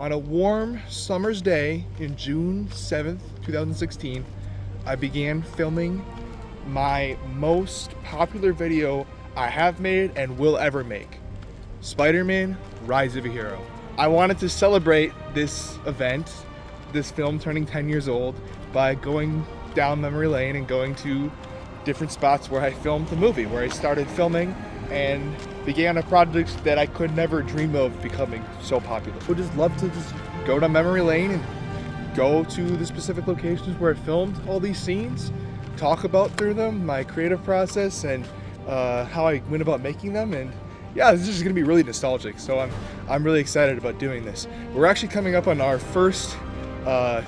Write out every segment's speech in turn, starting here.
On a warm summer's day in June 7th, 2016, I began filming my most popular video I have made and will ever make, Spider-Man: Rise of a Hero. I wanted to celebrate this event, this film turning 10 years old, by going down memory lane and going to different spots where I filmed the movie, where I started filming and began a project that I could never dream of becoming so popular. I would just love to just go down memory lane and go to the specific locations where I filmed all these scenes, talk about through them, my creative process, and how I went about making them. And yeah, this is just gonna be really nostalgic, so I'm really excited about doing this. We're actually coming up on our first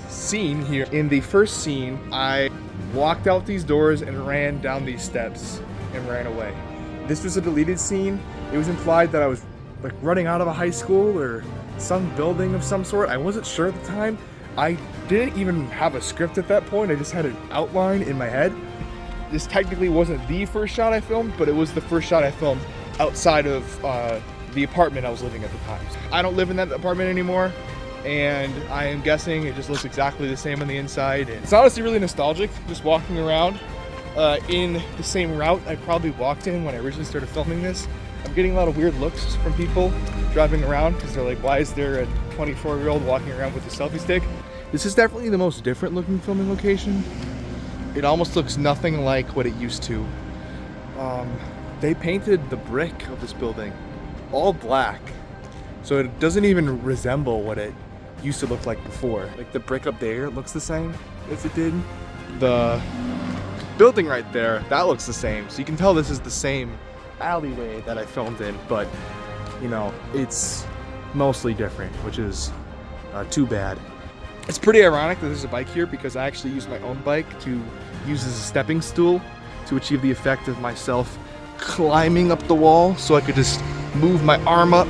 scene here. In the first scene, I walked out these doors and ran down these steps and ran away. This was a deleted scene. It was implied that I was like running out of a high school or some building of some sort. I wasn't sure at the time. I didn't even have a script at that point. I just had an outline in my head. This technically wasn't the first shot I filmed, but it was the first shot I filmed outside of the apartment I was living at the time. I don't live in that apartment anymore, and I am guessing it just looks exactly the same on the inside. And it's honestly really nostalgic, just walking around in the same route I probably walked in when I originally started filming this. I'm getting a lot of weird looks from people driving around because they're like, why is there a 24-year-old walking around with a selfie stick? This is definitely the most different looking filming location. It almost looks nothing like what it used to. They painted the brick of this building all black, so it doesn't even resemble what it used to look like before. Like the brick up there looks the same as it did. The building right there, that looks the same. So you can tell this is the same alleyway that I filmed in, but you know, it's mostly different, which is too bad. It's pretty ironic that there's a bike here because I actually used my own bike to use as a stepping stool to achieve the effect of myself climbing up the wall, so I could just move my arm up,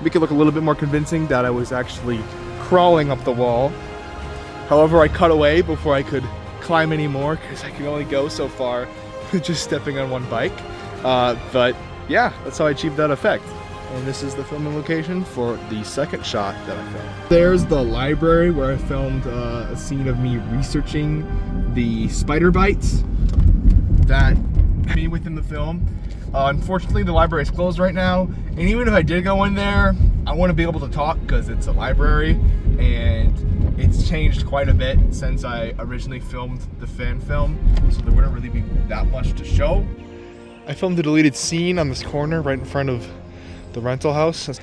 make it look a little bit more convincing that I was actually crawling up the wall. However, I cut away before I could climb anymore because I could only go so far with just stepping on one bike. But yeah, that's how I achieved that effect. And this is the filming location for the second shot that I filmed. There's the library where I filmed a scene of me researching the spider bites that me within the film. Unfortunately, the library is closed right now, and even if I did go in there, I wouldn't be able to talk because it's a library, and it's changed quite a bit since I originally filmed the fan film, so there wouldn't really be that much to show. I filmed a deleted scene on this corner right in front of the rental house,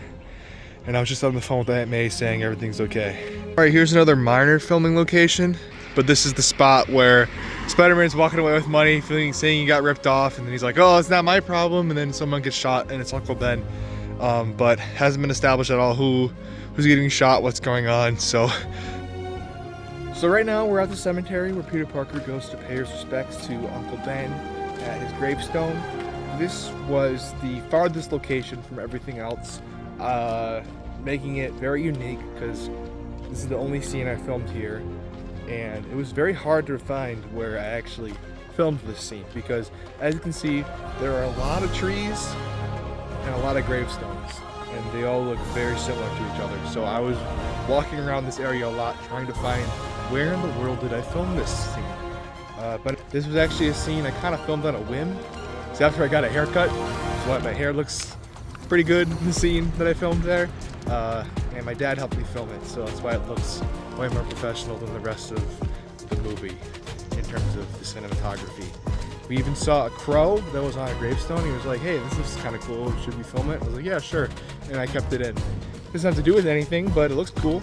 and I was just on the phone with Aunt May saying everything's okay. All right, here's another minor filming location, but this is the spot where Spider-Man's walking away with money, saying he got ripped off, and then he's like, oh, it's not my problem, and then someone gets shot, and it's Uncle Ben. But hasn't been established at all who's getting shot, what's going on, so right now we're at the cemetery where Peter Parker goes to pay his respects to Uncle Ben at his gravestone. This was the farthest location from everything else, making it very unique because this is the only scene I filmed here, and it was very hard to find where I actually filmed this scene because, as you can see, there are a lot of trees and a lot of gravestones, and they all look very similar to each other. So I was walking around this area a lot trying to find where in the world did I film this scene. But this was actually a scene I kind of filmed on a whim. So after I got a haircut, so my hair looks pretty good in the scene that I filmed there. And my dad helped me film it, so that's why it looks way more professional than the rest of the movie in terms of the cinematography. We even saw a crow that was on a gravestone. He was like, hey, this is kind of cool, should we film it? I was like, yeah, sure. And I kept it in. It doesn't have to do with anything, but it looks cool.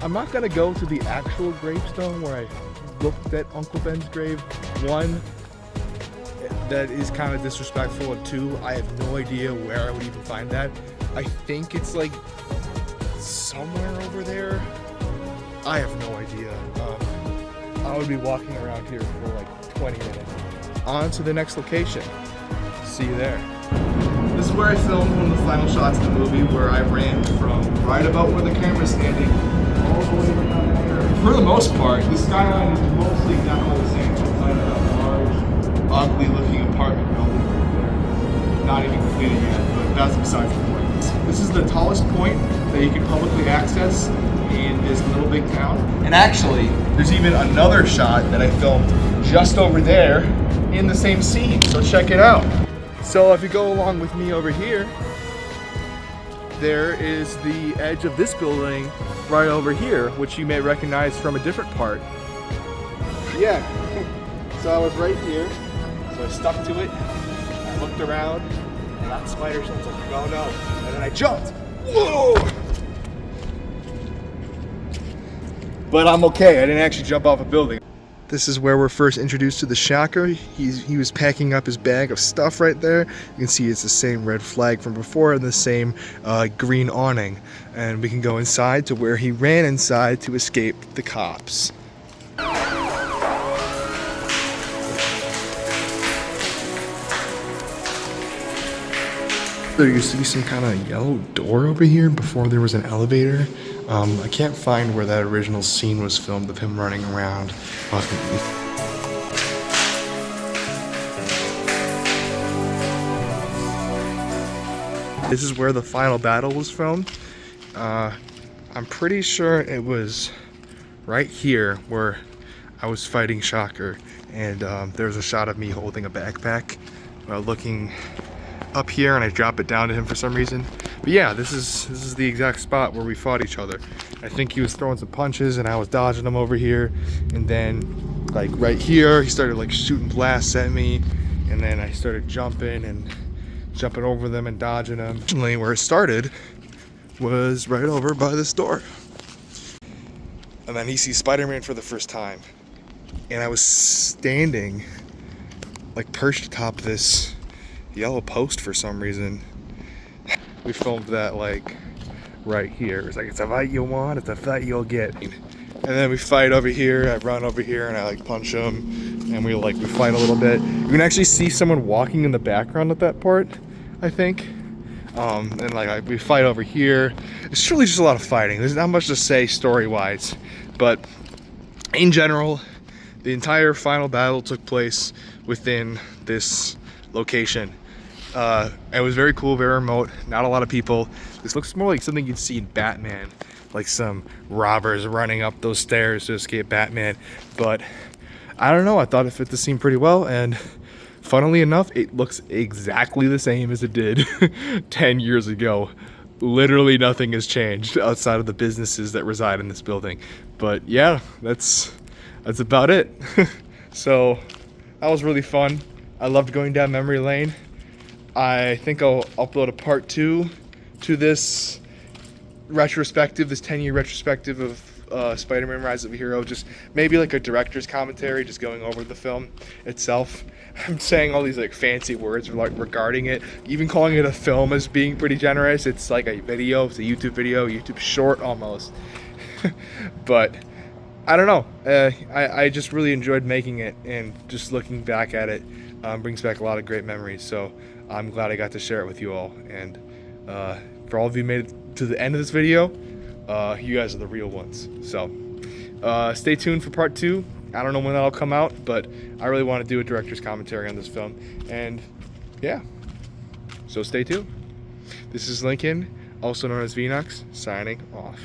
I'm not gonna go to the actual gravestone where I looked at Uncle Ben's grave. One, that is kind of disrespectful, and two, I have no idea where I would even find that. I think it's like somewhere over there. I have no idea. I would be walking around here for like 20 minutes. On to the next location. See you there. This is where I filmed one of the final shots of the movie, where I ran from right about where the camera's standing all the way down there. For the most part, the skyline is mostly definitely the same outside of that large, ugly looking apartment building right there. Not even completed yet, but that's besides the point. This is the tallest point that you can publicly access in this little big town. And actually, there's even another shot that I filmed just over there in the same scene, so check it out. So if you go along with me over here, there is the edge of this building right over here, which you may recognize from a different part. Yeah, so I was right here, so I stuck to it, I looked around, and that spider sense, I was like, oh no, and then I jumped. Whoa! But I'm okay, I didn't actually jump off a building. This is where we're first introduced to the shocker. He was packing up his bag of stuff right there. You can see it's the same red flag from before and the same green awning. And we can go inside to where he ran inside to escape the cops. There used to be some kind of yellow door over here before there was an elevator. I can't find where that original scene was filmed of him running around. This is where the final battle was filmed. I'm pretty sure it was right here where I was fighting Shocker, and there's a shot of me holding a backpack looking up here, and I drop it down to him for some reason. But yeah, this is the exact spot where we fought each other. I think he was throwing some punches and I was dodging him over here, and then like right here he started like shooting blasts at me, and then I started jumping over them and dodging them. Originally where it started was right over by this door. And then he sees Spider-Man for the first time, and I was standing like perched atop this yellow post for some reason. We filmed that like right here. It's like, it's a fight you want, it's a fight you'll get. And then we fight over here, I run over here and I like punch him, and we fight a little bit. You can actually see someone walking in the background at that part, I think. And like we fight over here. It's truly just a lot of fighting. There's not much to say story-wise, but in general, the entire final battle took place within this location. It was very cool, very remote, not a lot of people. This looks more like something you'd see in Batman, like some robbers running up those stairs to escape Batman. But I don't know, I thought it fit the scene pretty well, and funnily enough, it looks exactly the same as it did 10 years ago. Literally nothing has changed outside of the businesses that reside in this building. But yeah, that's about it. So that was really fun. I loved going down memory lane. I think I'll upload a part 2 to this retrospective, this 10-year retrospective of Spider-Man Rise of a Hero. Just maybe like a director's commentary, just going over the film itself. I'm saying all these like fancy words like regarding it. Even calling it a film is being pretty generous. It's like a video, it's a YouTube video, YouTube short almost. But I don't know. I just really enjoyed making it, and just looking back at it brings back a lot of great memories. So I'm glad I got to share it with you all. And for all of you who made it to the end of this video, you guys are the real ones. So stay tuned for part 2. I don't know when that'll come out, but I really want to do a director's commentary on this film. And yeah, so stay tuned. This is Lincoln, also known as Vinox, signing off.